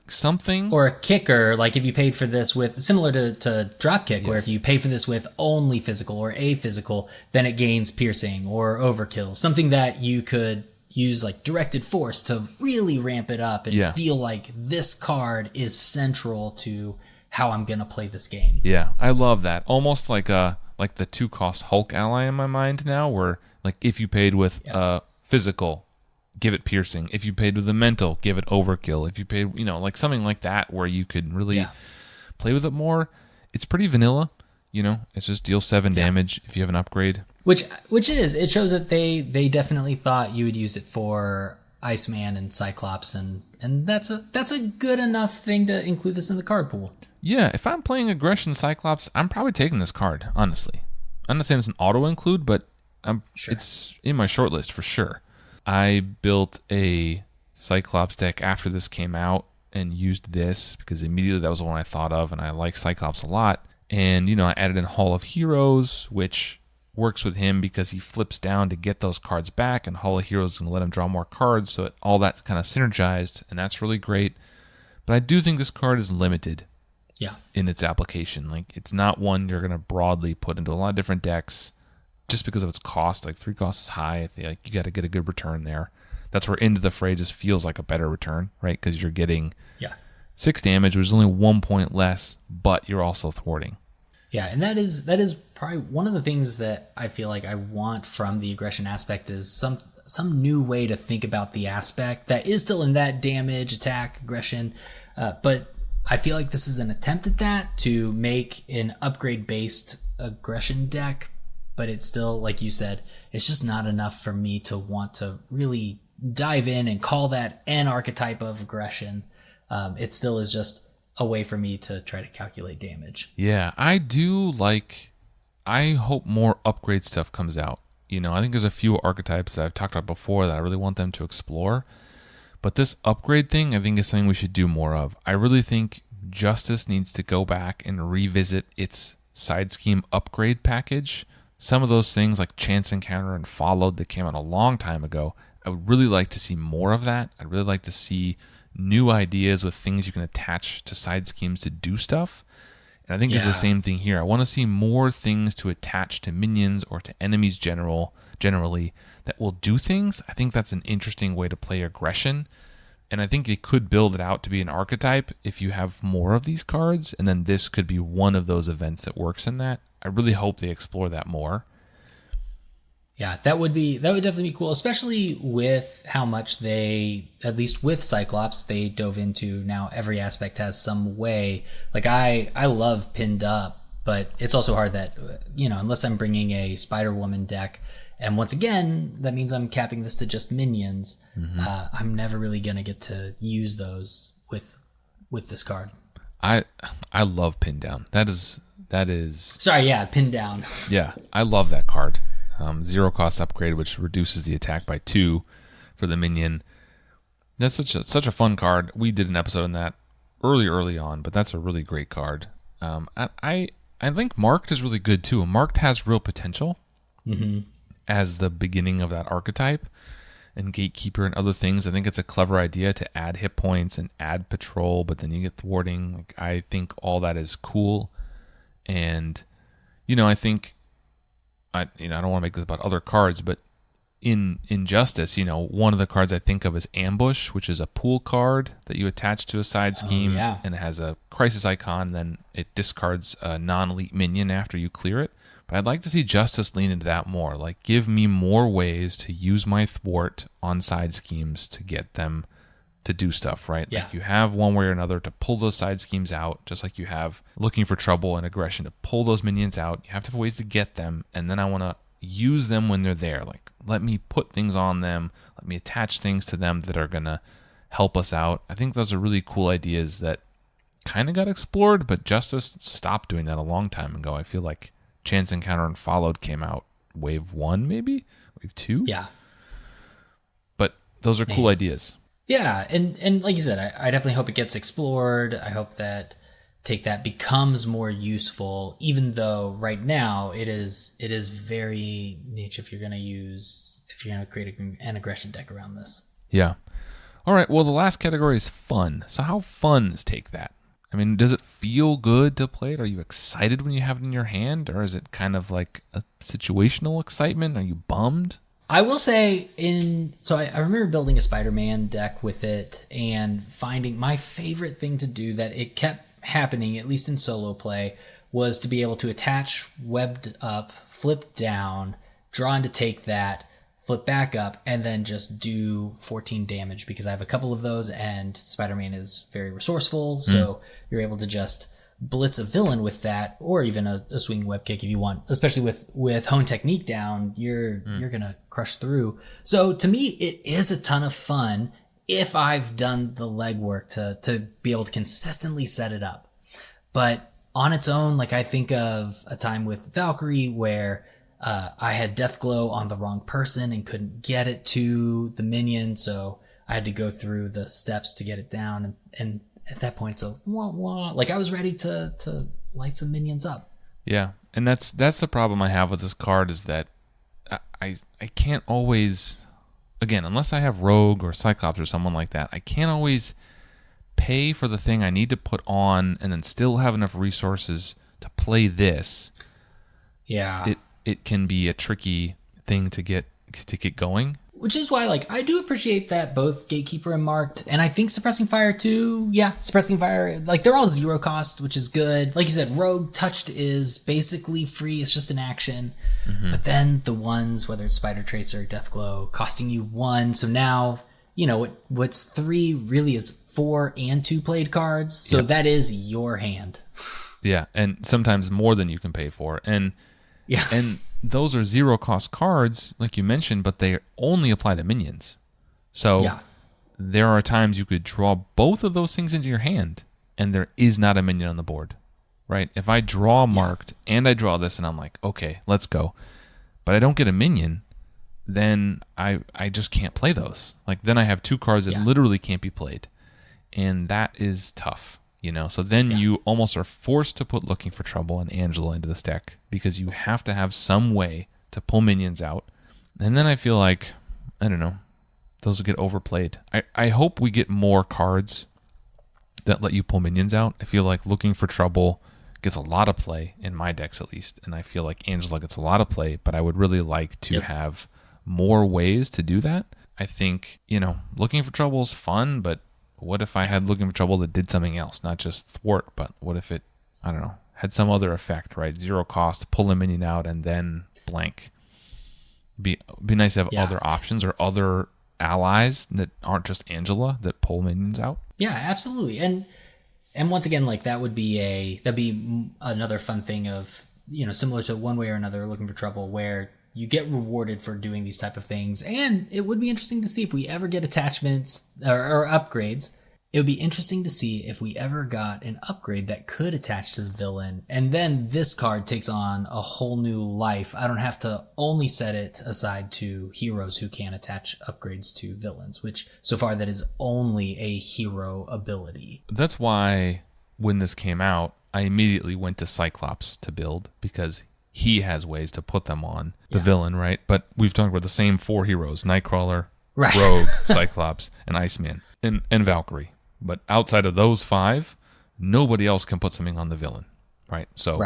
something. Or a kicker, like if you paid for this with, similar to Dropkick, where if you pay for this with only physical or a physical, then it gains piercing or overkill. Something that you could use like directed force to really ramp it up and feel like this card is central to how I'm going to play this game. Yeah, I love that. Almost like the 2-cost Hulk ally in my mind now, where like if you paid with physical, give it piercing. If you paid with the mental, give it overkill. If you paid, like something like that where you could really play with it more. It's pretty vanilla, it's just deal 7 damage if you have an upgrade. Which it shows that they definitely thought you would use it for Iceman and Cyclops, and that's a good enough thing to include this in the card pool. Yeah, if I'm playing Aggression Cyclops, I'm probably taking this card, honestly. I'm not saying it's an auto include, but it's in my short list for sure. I built a Cyclops deck after this came out and used this because immediately that was the one I thought of, and I like Cyclops a lot. And, I added in Hall of Heroes, which works with him because he flips down to get those cards back, and Hall of Heroes is going to let him draw more cards, so all that kind of synergized, and that's really great. But I do think this card is limited in its application. Like, it's not one you're going to broadly put into a lot of different decks. Just because of its cost, like 3 costs is high. I think like you got to get a good return there. That's where Into the Fray just feels like a better return, right? Because you're getting 6 damage, which is only 1 point less, but you're also thwarting. Yeah, and that is probably one of the things that I feel like I want from the aggression aspect is some new way to think about the aspect that is still in that damage, attack, aggression, but I feel like this is an attempt at that to make an upgrade based aggression deck, but it's still, like you said, it's just not enough for me to want to really dive in and call that an archetype of aggression. It still is just a way for me to try to calculate damage. Yeah, I hope more upgrade stuff comes out. I think there's a few archetypes that I've talked about before that I really want them to explore. But this upgrade thing, I think, is something we should do more of. I really think Justice needs to go back and revisit its side scheme upgrade package. Some of those things like Chance Encounter and Followed that came out a long time ago, I would really like to see more of that. I'd really like to see new ideas with things you can attach to side schemes to do stuff. And I think it's the same thing here. I want to see more things to attach to minions or to enemies generally that will do things. I think that's an interesting way to play aggression. And I think they could build it out to be an archetype if you have more of these cards. And then this could be one of those events that works in that. I really hope they explore that more. Yeah, that would definitely be cool, especially with how much they, at least with Cyclops, they dove into. Now every aspect has some way. Like I love Pinned Up, but it's also hard that, unless I'm bringing a Spider-Woman deck, and once again, that means I'm capping this to just minions. I'm never really gonna get to use those with this card. I love Pin Down. That is. Sorry, yeah, Pin Down. Yeah, I love that card. 0 cost upgrade, which reduces the attack by 2 for the minion. That's such a fun card. We did an episode on that early on, but that's a really great card. I think Marked is really good too. Marked has real potential as the beginning of that archetype, and Gatekeeper and other things. I think it's a clever idea to add hit points and add patrol, but then you get thwarting. I think all that is cool, and I think. I don't want to make this about other cards, but in Justice, one of the cards I think of is Ambush, which is a pool card that you attach to a side scheme, and it has a crisis icon, then it discards a non-elite minion after you clear it. But I'd like to see Justice lean into that more. Like, give me more ways to use my thwart on side schemes to get them to do stuff, right? Yeah. Like you have one way or another to pull those side schemes out, just like you have Looking for Trouble and Aggression to pull those minions out. You have to have ways to get them, and then I want to use them when they're there. Like, let me put things on them, let me attach things to them that are going to help us out. I think those are really cool ideas that kind of got explored, but Justice stopped doing that a long time ago. I feel like Chance Encounter and Followed came out wave 1, maybe? Wave 2? Yeah. But those are cool ideas. Yeah, and like you said, I definitely hope it gets explored. I hope that Take That becomes more useful, even though right now it is very niche if you're gonna create an aggression deck around this. Yeah. All right, well, the last category is fun. So how fun is Take That? I mean, does it feel good to play it? Are you excited when you have it in your hand? Or is it kind of like a situational excitement? Are you bummed? I will say, I remember building a Spider-Man deck with it and finding my favorite thing to do that it kept happening, at least in solo play, was to be able to attach webbed up, flip down, draw into Take That, flip back up, and then just do 14 damage because I have a couple of those and Spider-Man is very resourceful, so you're able to just blitz a villain with that, or even a swing web kick if you want. Especially with Hone Technique down, you're gonna crush through. So to me, it is a ton of fun if I've done the legwork to be able to consistently set it up. But on its own, like I think of a time with Valkyrie where I had Deathglow on the wrong person and couldn't get it to the minion, so I had to go through the steps to get it down, and at that point, it's a wah wah. Like I was ready to light some minions up. Yeah, and that's the problem I have with this card is that I can't always, again, unless I have Rogue or Cyclops or someone like that, I can't always pay for the thing I need to put on and then still have enough resources to play this. Yeah, it can be a tricky thing to get going. Which is why, like, I do appreciate that both Gatekeeper and Marked, and I think Suppressing Fire too. Yeah, Suppressing Fire, like, they're all 0 cost, which is good. Like you said, Rogue Touched is basically free. It's just an action. But then the ones, whether it's Spider Tracer or Deathglow, costing you 1. So now, what's 3 really is 4 and 2 played cards. So that is your hand. Yeah, and sometimes more than you can pay for. And those are 0 cost cards, like you mentioned, but they only apply to minions. So there are times you could draw both of those things into your hand, and there is not a minion on the board, right? If I draw Marked and I draw this, and I'm like, okay, let's go, but I don't get a minion, then I just can't play those. Like, then I have 2 cards that literally can't be played, and that is tough. So then you almost are forced to put Looking for Trouble and Angela into this deck because you have to have some way to pull minions out. And then I feel like, I don't know, those will get overplayed. I hope we get more cards that let you pull minions out. I feel like Looking for Trouble gets a lot of play, in my decks at least, and I feel like Angela gets a lot of play, but I would really like to have more ways to do that. I think, Looking for Trouble is fun, but what if I had Looking for Trouble that did something else, not just thwart, but what if it, I don't know, had some other effect, right? 0 cost, pull a minion out, and then blank. Be nice to have other options or other allies that aren't just Angela that pull minions out. Yeah, absolutely. And once again, like, that'd be another fun thing of, similar to One Way or Another, Looking for Trouble, where you get rewarded for doing these type of things. And it would be interesting to see if we ever get attachments or upgrades. It would be interesting to see if we ever got an upgrade that could attach to the villain. And then this card takes on a whole new life. I don't have to only set it aside to heroes who can attach upgrades to villains, which so far that is only a hero ability. That's why when this came out, I immediately went to Cyclops to build, because he has ways to put them on the villain, right? But we've talked about the same 4 heroes: Nightcrawler, Rogue, Cyclops, and Iceman, and Valkyrie. But outside of those 5, nobody else can put something on the villain, right? So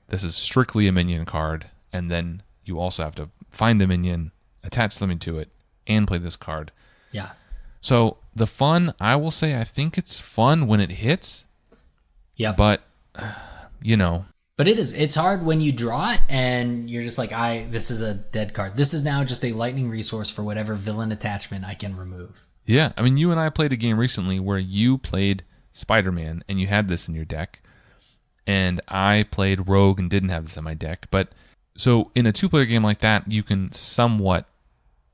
this is strictly a minion card, and then you also have to find a minion, attach something to it, and play this card. Yeah. So the fun, I will say, I think it's fun when it hits. Yeah. But, But it's hard when you draw it and you're just like, this is a dead card. This is now just a lightning resource for whatever villain attachment I can remove. Yeah, I mean, you and I played a game recently where you played Spider-Man and you had this in your deck, and I played Rogue and didn't have this in my deck. But so in a 2-player game like that, you can somewhat,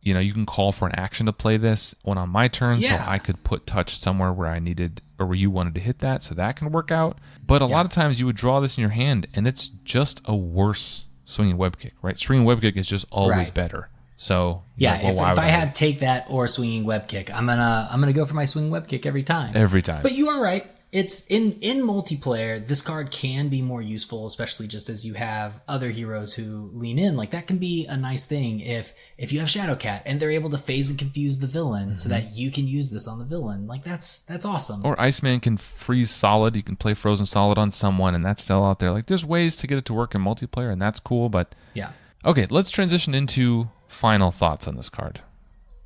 you can call for an action to play this when on my turn, so I could put touch somewhere where I needed or where you wanted to hit that, so that can work out. But a lot of times you would draw this in your hand, and it's just a worse swinging web kick, right? Swinging web kick is just always better. So if I have take that or swinging web kick, I'm gonna go for my swinging web kick every time. Every time. But you are right. It's in multiplayer, this card can be more useful, especially just as you have other heroes who lean in. Like, that can be a nice thing if you have Shadowcat and they're able to phase and confuse the villain so that you can use this on the villain. Like, that's awesome. Or Iceman can freeze solid. You can play Frozen Solid on someone, and that's still out there. Like, there's ways to get it to work in multiplayer, and that's cool. But okay, let's transition into final thoughts on this card.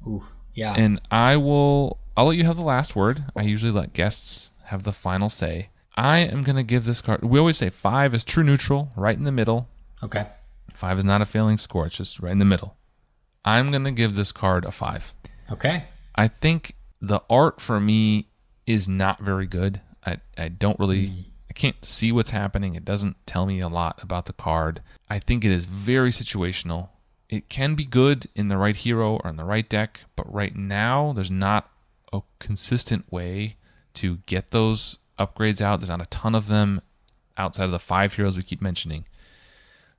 Ooh, yeah. And I'll let you have the last word. I usually let guests have the final say. I am going to give this card, we always say 5 is true neutral, right in the middle. Okay. 5 is not a failing score, it's just right in the middle. I'm going to give this card a 5. Okay. I think the art for me is not very good. I don't really, I can't see what's happening. It doesn't tell me a lot about the card. I think it is very situational. It can be good in the right hero or in the right deck, but right now there's not a consistent way to get those upgrades out. There's not a ton of them outside of the 5 heroes we keep mentioning.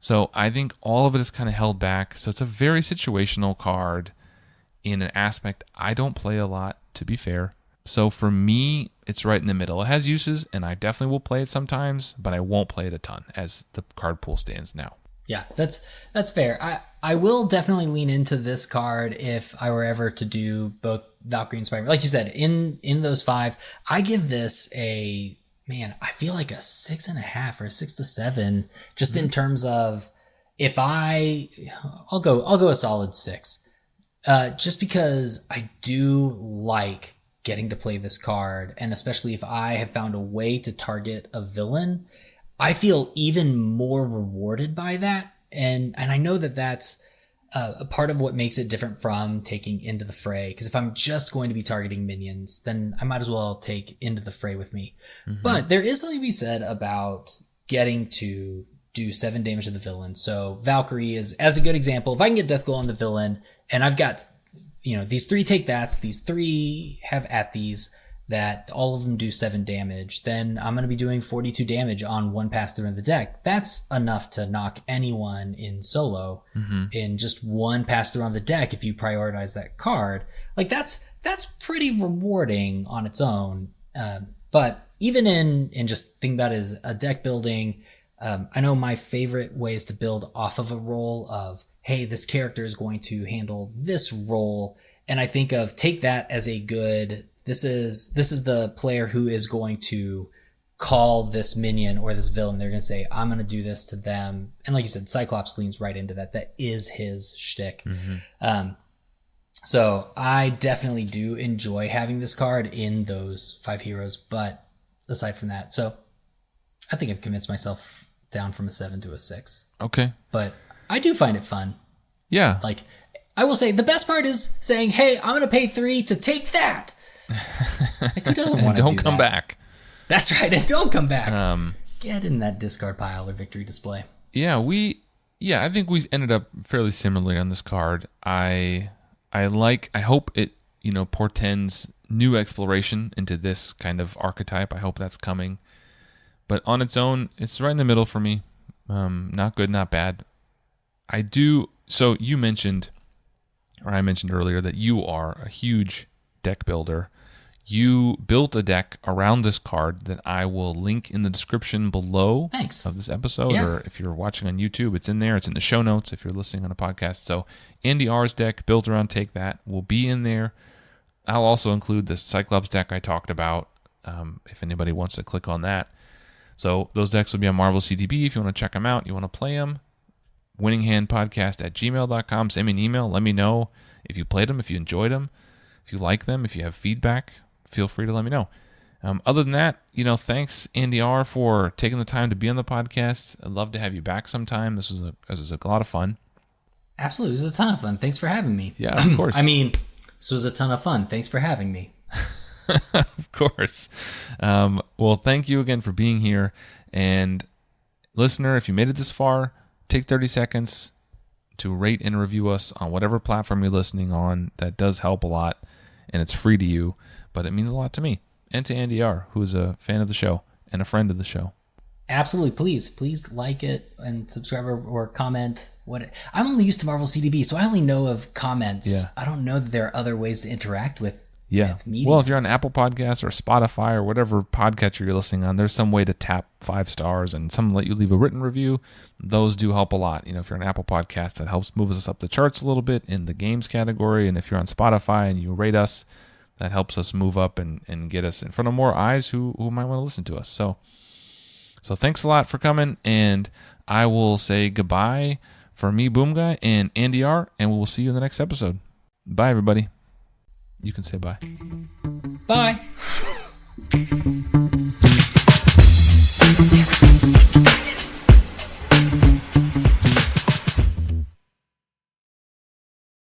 So I think all of it is kind of held back. So it's a very situational card in an aspect I don't play a lot, to be fair. So for me, it's right in the middle. It has uses, and I definitely will play it sometimes, but I won't play it a ton as the card pool stands now. Yeah, that's fair. I will definitely lean into this card if I were ever to do both Valkyrie and Spider-Man. Like you said, in those 5, I give this I feel like a 6.5 or a 6 to 7, just in terms of if I'll go a solid 6. Just because I do like getting to play this card, and especially if I have found a way to target a villain, I feel even more rewarded by that. And I know that that's a part of what makes it different from taking Into the Fray. Because if I'm just going to be targeting minions, then I might as well take Into the Fray with me. Mm-hmm. But there is something to be said about getting to do 7 damage to the villain. So Valkyrie is, as a good example, if I can get Death Glow on the villain, and I've got, these 3 take that's, these 3 have at these, that all of them do 7 damage, then I'm going to be doing 42 damage on 1 pass through in the deck. That's enough to knock anyone in solo in just 1 pass through on the deck if you prioritize that card. Like, that's pretty rewarding on its own. But even in just think about it as a deck building, I know my favorite way is to build off of a role of, hey, this character is going to handle this role. And I think of take that as a good, this is the player who is going to call this minion or this villain. They're going to say, I'm going to do this to them. And like you said, Cyclops leans right into that. That is his shtick. So I definitely do enjoy having this card in those 5 heroes. But aside from that, so I think I've convinced myself down from a 7 to a 6. Okay. But I do find it fun. Yeah. Like, I will say the best part is saying, hey, I'm going to pay 3 to take that. Like, who doesn't want to do that? Don't come back. That's right. And don't come back. Get in that discard pile or victory display. Yeah, I think we ended up fairly similarly on this card. I hope it, portends new exploration into this kind of archetype. I hope that's coming. But on its own, it's right in the middle for me. Not good, not bad. So you mentioned, or I mentioned earlier, that you are a huge deck builder. You built a deck around this card that I will link in the description below of this episode. Or if you're watching on YouTube, it's in there. It's in the show notes if you're listening on a podcast. So Andyr's deck built around Take That will be in there. I'll also include the Cyclops deck I talked about if anybody wants to click on that. So those decks will be on Marvel CTB if you want to check them out. You want to play them. winninghandpodcast@gmail.com. Send me an email. Let me know if you played them, if you enjoyed them, if you like them, if you have feedback. Feel free to let me know. Other than that, thanks, Andyr, for taking the time to be on the podcast. I'd love to have you back sometime. This was a lot of fun. Absolutely. It was a ton of fun. Thanks for having me. Yeah, of course. This was a ton of fun. Thanks for having me. Of course. Well, thank you again for being here. And listener, if you made it this far, take 30 seconds to rate and review us on whatever platform you're listening on. That does help a lot, and it's free to you, but it means a lot to me and to Andyr, who is a fan of the show and a friend of the show. Absolutely. Please like it and subscribe or comment. I'm only used to Marvel CDB, so I only know of comments. Yeah. I don't know that there are other ways to interact with mediums. Well, if you're on Apple Podcasts or Spotify or whatever podcatcher you're listening on, there's some way to tap 5 stars and some let you leave a written review. Those do help a lot. If you're on Apple Podcast, that helps move us up the charts a little bit in the games category. And if you're on Spotify and you rate us, that helps us move up and get us in front of more eyes who might want to listen to us. So thanks a lot for coming, and I will say goodbye for me, Boom Guy, and Andyr, and we will see you in the next episode. Bye, everybody. You can say bye. Bye.